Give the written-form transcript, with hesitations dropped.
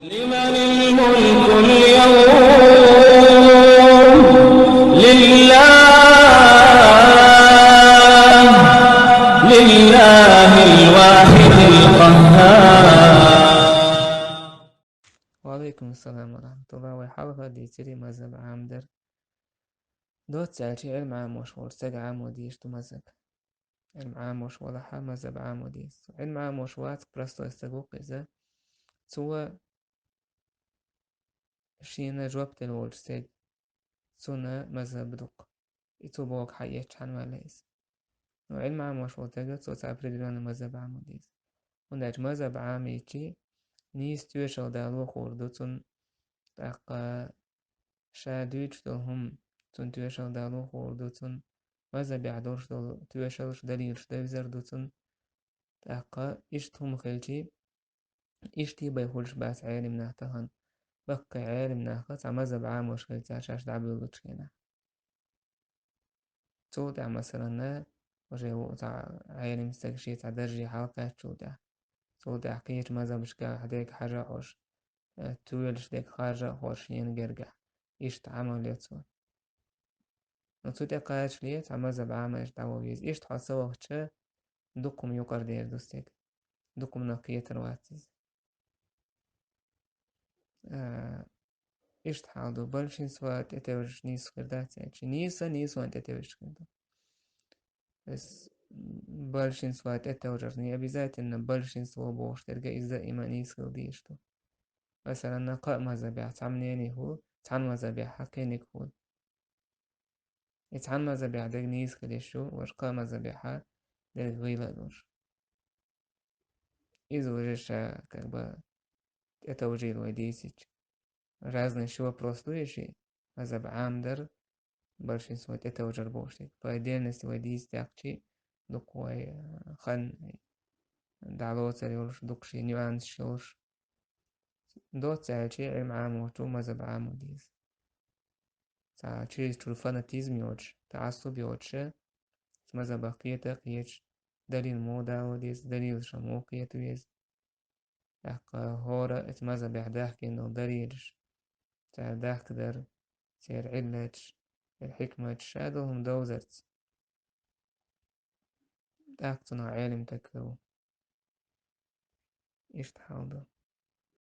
لمن الملك اليوم؟ لله، لله الواحد القهار. وعليكم السلام ورحمة الله. وحلقة دي تري مذهب عام در دوت سالتي علم عام وشغل سج عام وديش تو مذهب علم عام وشغل حا مذهب عام وديش علم عام وشوات برستو استقوق إذا سوى شينا جوابت الول سج سونا مذهب دق إتو بوك حيش حن ماليس وعلم عام وشغل تجد سو تعبر دلوان مذهب عام وديش ونداج مذهب عام يتي نيس تيوشل دالو خوردوتون تاقا شادوش دلهم تون تيوشل دالو خوردوتون مذهب يعدورش دل تيوشلش دليلش دلزردوتون تاقا إشتهم خلتي إشتي بيخولش باس عالم نهتهن بقى عالم نهقة تع مذهب عام وشغلتي عشاش دعبيولوش كينا تو تع مثلا وجه تع عالم استكشي تع درجي حلقة تو تع قيت مذهب شكا حديك حاجة خوش تويلش ديك خارجة خوش ينقرقع إيش تعمل يتسون نتو تع قايش ليه تع مذهب عام إيش دعوة إيش تحسوا وقتش دقم يقر دير دوستيك دقم نقية رواتز إيش تحاضو بلشين سوا تتوجش نيس خردات يعني نيس وان تتوجش خردات بس بلشين سوا تتوجش نيا بذات إن بلشين سوا بوش تلقى إذا إما نيس خرديشتو مثلا نقاء مذابيع تعمنيني هو تعن مذابيع حقينك هو يتعن مذابيع دق نيس خديشو وشقاء مذابيع دق غيلة دوش إذا وجش كربا تتوجيل وديسيج رازن شو بروستويشي مذهب عام در بلشين سوا تتوجر بوشتك فايدين سوا ديس تاقشي دقوي خن دعوات يولش دقشي نيوانس شوش دوت سالشي علم عام وشو مذهب عام وديس سالشي شو الفاناتيزم يوش تعصب يوش مذهب قيتك يش دليل مودا وديس دليل شموقية ويز أق هورا اتمذهب يحداك إنه دليلش تعداك در سير علتش الحكمة شادهم دوزرت داك تنا عالم تكلو إيش تحاول